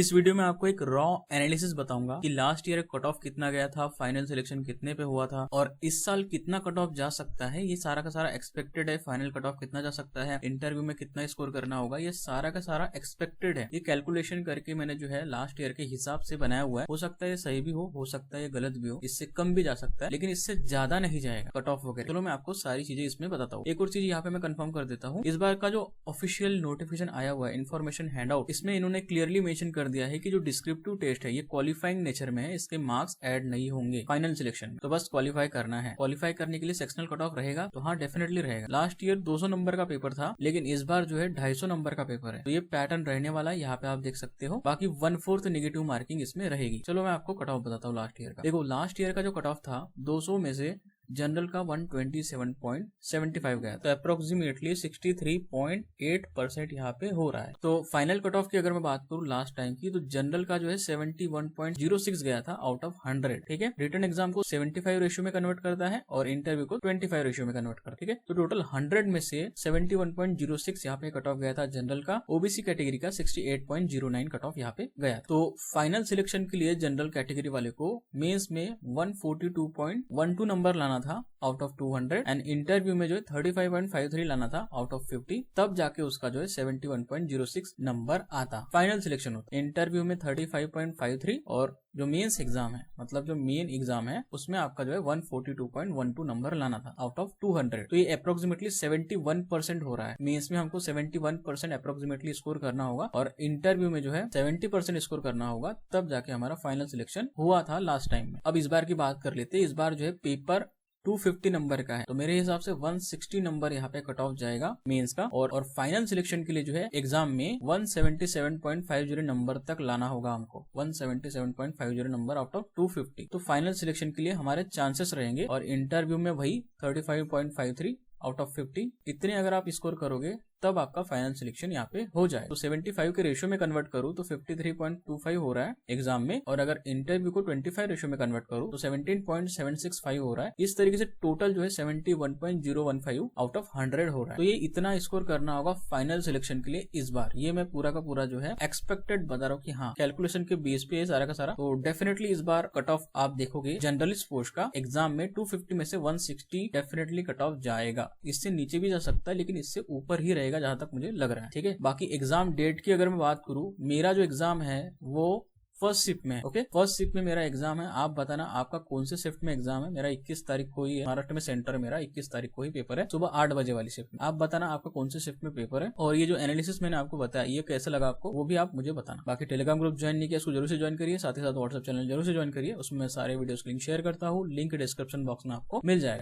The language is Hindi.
इस वीडियो में आपको एक रॉ एनालिसिस बताऊंगा कि लास्ट ईयर कट ऑफ कितना गया था, फाइनल सिलेक्शन कितने पे हुआ था और इस साल कितना कट ऑफ जा सकता है। ये सारा का सारा एक्सपेक्टेड है। फाइनल कट ऑफ कितना जा सकता है, इंटरव्यू में कितना स्कोर करना होगा, ये सारा का सारा एक्सपेक्टेड है। ये कैलकुलेशन करके मैंने जो है लास्ट ईयर के हिसाब से बनाया हुआ है। हो सकता है ये सही भी हो सकता है ये गलत भी हो, इससे कम भी जा सकता है, लेकिन इससे ज्यादा नहीं जाएगा कट ऑफ वगैरह। चलो मैं आपको सारी चीजें इसमें बताता हूँ। एक और चीज यहाँ पे मैं कंफर्म कर देता हूँ, इस बार का जो ऑफिशियल नोटिफिकेशन आया हुआ है इन्फॉर्मेशन हैंडआउट, इसमें इन्होंने क्लियरली मेंशन कर दिया है कि जो डिस्क्रिप्टिव टेस्ट है ये क्वालिफाइंग नेचर में है, इसके मार्क्स ऐड नहीं होंगे फाइनल सिलेक्शन में। तो बस क्वालिफाई करना है। क्वालिफाई करने के लिए सेक्शनल कट ऑफ रहेगा, तो हाँ डेफिनेटली रहेगा। लास्ट ईयर 200 नंबर का पेपर था, लेकिन इस बार जो है 250 नंबर का पेपर है। तो ये पैटर्न रहने वाला है, यहाँ पे आप देख सकते हो। बाकी 1/4 नेगेटिव मार्किंग इसमें रहेगी। चलो मैं आपको कट ऑफ बताता हूँ लास्ट ईयर का। देखो लास्ट ईयर का जो कट ऑफ था 200 में से जनरल का 127.75 गया, तो अप्रोक्सीमेटली 63.8% यहाँ पे हो रहा है। तो फाइनल कट ऑफ की अगर मैं बात करूँ लास्ट टाइम की, तो जनरल का जो है 71.06 गया था आउट ऑफ 100। ठीक है, रिटन एग्जाम को 75 रेशियो में कन्वर्ट करता है और इंटरव्यू को 25 रेशियो में कन्वर्ट करता है। ठीक है, तो टोटल 100 में से 71.06 यहाँ पे कट ऑफ गया था जनरल का। ओबीसी कैटेगरी का 68.09 कट ऑफ यहाँ पे गया। तो फाइनल सिलेक्शन के लिए जनरल कैटेगरी वाले को मेंस में 142.12 नंबर लाना था आउट ऑफ 200 एंड इंटरव्यू में जो है 35.53 लाना था आउट ऑफ 50, तब जाके उसका जो है 71.06 नंबर आता। फाइनल सिलेक्शन होता है इंटरव्यू में 35.53 और जो मेंस एग्जाम है, मतलब जो मेन एग्जाम है, उसमें आपका जो है 142.12 नंबर लाना था आउट ऑफ 200। तो ये अप्रोक्सीमेटली 71% हो रहा है। मेंस में हमको 71% अप्रोक्सीमेटली स्कोर करना होगा और इंटरव्यू में जो है 70% स्कोर करना होगा, तब जाके हमारा फाइनल सिलेक्शन हुआ था लास्ट टाइम में। अब इस बार की बात कर लेते हैं। इस बार जो है पेपर 250 नंबर का है, तो मेरे हिसाब से 160 नंबर यहाँ पे कट ऑफ जाएगा मेंस का और फाइनल सिलेक्शन के लिए जो है एग्जाम में 177.50 नंबर तक लाना होगा हमको। 177.50 नंबर आउट ऑफ 250। तो फाइनल सिलेक्शन के लिए हमारे चांसेस रहेंगे और इंटरव्यू में वही 35.53 आउट ऑफ 50। इतने अगर आप स्कोर करोगे तब आपका फाइनल सिलेक्शन यहाँ पे हो जाए। तो 75 के रेशियो में कन्वर्ट करूँ तो 53.25 हो रहा है एग्जाम में, और अगर इंटरव्यू को 25 रेशियो में कन्वर्ट करूँ तो 17.765 हो रहा है। इस तरीके से टोटल जो है 71.015 आउट ऑफ 100 हो रहा है। तो ये इतना स्कोर करना होगा फाइनल सिलेक्शन के लिए इस बार। ये मैं पूरा का पूरा जो है एक्सपेक्टेड बता रहा हूँ कि हाँ कैलकुलेशन के बेस पे सारा का सारा। तो डेफिनेटली इस बार कट ऑफ आप देखोगे जनरलिस्ट पोस्ट का एग्जाम में 250 में से 160 डेफिनेटली कट ऑफ जाएगा। इससे नीचे भी जा सकता है, लेकिन इससे ऊपर ही रहेगा जहां तक मुझे लग रहा है। ठीक है, बाकी एग्जाम डेट की अगर मैं बात करूं, मेरा जो एग्जाम है वो फर्स्ट शिफ्ट में है। ओके, फर्स्ट शिफ्ट में मेरा एग्जाम है। आप बताना आपका कौन से शिफ्ट में एग्जाम है। मेरा 21 तारीख को ही महाराष्ट्र में सेंटर, मेरा 21 तारीख को ही पेपर है, सुबह 8 बजे वाली शिफ्ट में। आप बताना आपका कौन से शिफ्ट में पेपर है, और ये जो एनालिसिस मैंने आपको बताया ये कैसा लगा आपको, वो भी आप मुझे बताना। बाकी टेलीग्राम ग्रुप ज्वाइन नहीं किया, उसको जरूर से ज्वाइन करिए। साथ ही साथ व्हाट्सएप चैनल जरूर से ज्वाइन करिए, उसमें सारे वीडियोस की लिंक शेयर करता हूँ। लिंक डिस्क्रिप्शन बॉक्स में आपको मिल जाएगा।